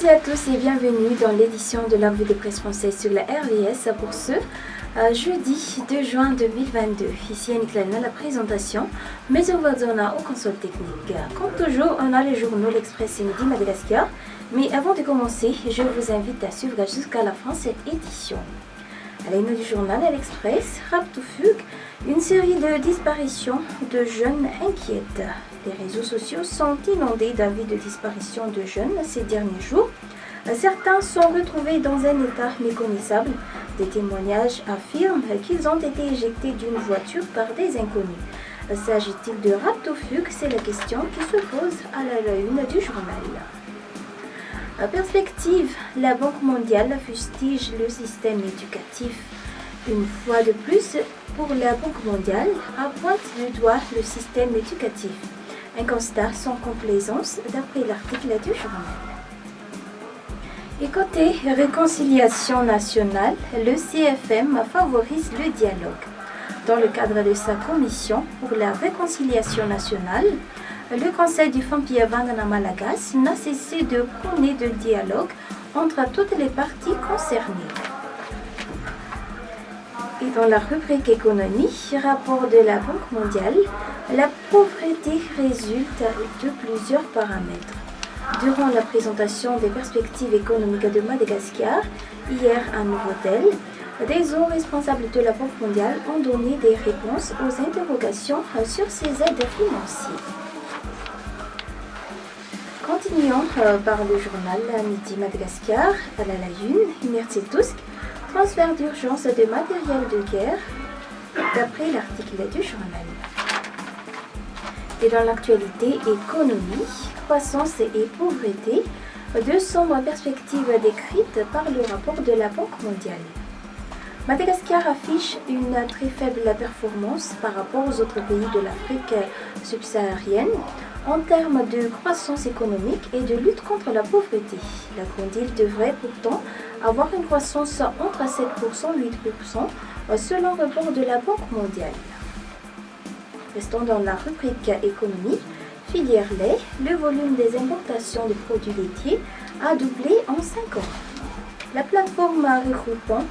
toutes et à tous et bienvenue dans l'édition de la revue de presse française sur la RVS pour ce jeudi 2 juin 2022. Ici Annick Lana, la présentation, mais on au console technique. Comme toujours, on a les journaux L'Express et Midi Madagascar. Mais avant de commencer, je vous invite à suivre jusqu'à la fin cette édition. À la une du journal à l'Express, Rapte ou Fugue, une série de disparitions de jeunes inquiète. Les réseaux sociaux sont inondés d'avis de disparition de jeunes ces derniers jours. Certains sont retrouvés dans un état méconnaissable. Des témoignages affirment qu'ils ont été éjectés d'une voiture par des inconnus. S'agit-il de rapte ou fugue? C'est la question qui se pose à la une du journal. Perspective, la Banque mondiale fustige le système éducatif. Une fois de plus, pour la Banque mondiale, pointe du doigt le système éducatif. Un constat sans complaisance d'après l'article du journal. Et côté réconciliation nationale, le CFM favorise le dialogue. Dans le cadre de sa commission pour la réconciliation nationale, le Conseil du Fampiavang Malagas n'a cessé de prôner le dialogue entre toutes les parties concernées. Et dans la rubrique économie, rapport de la Banque mondiale, la pauvreté résulte de plusieurs paramètres. Durant la présentation des perspectives économiques de Madagascar, hier à Nouveau-Tel, des hauts responsables de la Banque mondiale ont donné des réponses aux interrogations sur ces aides financières. Continuons par le journal Midi Madagascar, à la une, Merci Tusk, transfert d'urgence de matériel de guerre, d'après l'article du journal. Et dans l'actualité économie, croissance et pauvreté, deux sombres perspectives décrites par le rapport de la Banque mondiale. Madagascar affiche une très faible performance par rapport aux autres pays de l'Afrique subsaharienne en termes de croissance économique et de lutte contre la pauvreté. La grande île devrait pourtant avoir une croissance entre 7% et 8% selon le rapport de la Banque mondiale. Restons dans la rubrique économie. Filière lait, le volume des importations de produits laitiers a doublé en 5 ans. La plateforme regroupant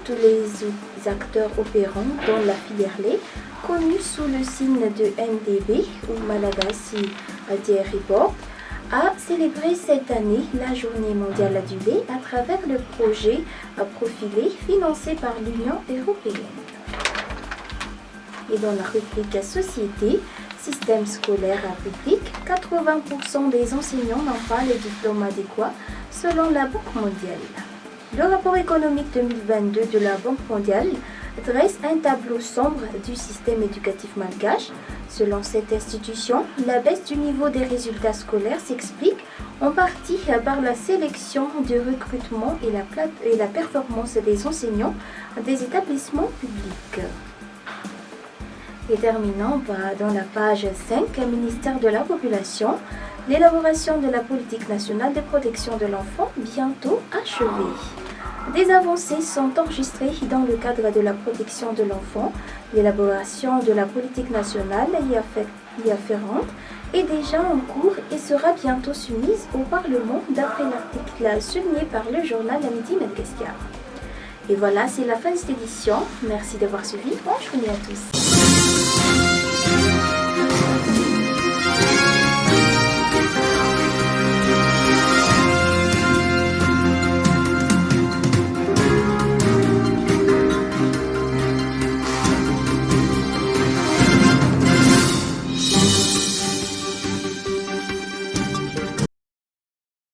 tous les acteurs opérants dans la filière lait, connue sous le signe de MDB ou Malagasy Dairy Board, a célébré cette année la Journée mondiale du lait à travers le projet Profilé financé par l'Union européenne. Et dans la rubrique société, système scolaire public, 80% des enseignants n'ont pas les diplômes adéquats selon la Banque mondiale. Le rapport économique 2022 de la Banque mondiale dresse un tableau sombre du système éducatif malgache. Selon cette institution, la baisse du niveau des résultats scolaires s'explique en partie par la sélection du recrutement et la performance des enseignants des établissements publics. Et terminons dans la page 5, ministère de la Population, l'élaboration de la politique nationale de protection de l'enfant bientôt achevée. Des avancées sont enregistrées dans le cadre de la protection de l'enfant. L'élaboration de la politique nationale y afférente est déjà en cours et sera bientôt soumise au Parlement d'après l'article souligné par le journal Midi Madagascar. Et voilà, c'est la fin de cette édition. Merci d'avoir suivi. Bonne journée à tous.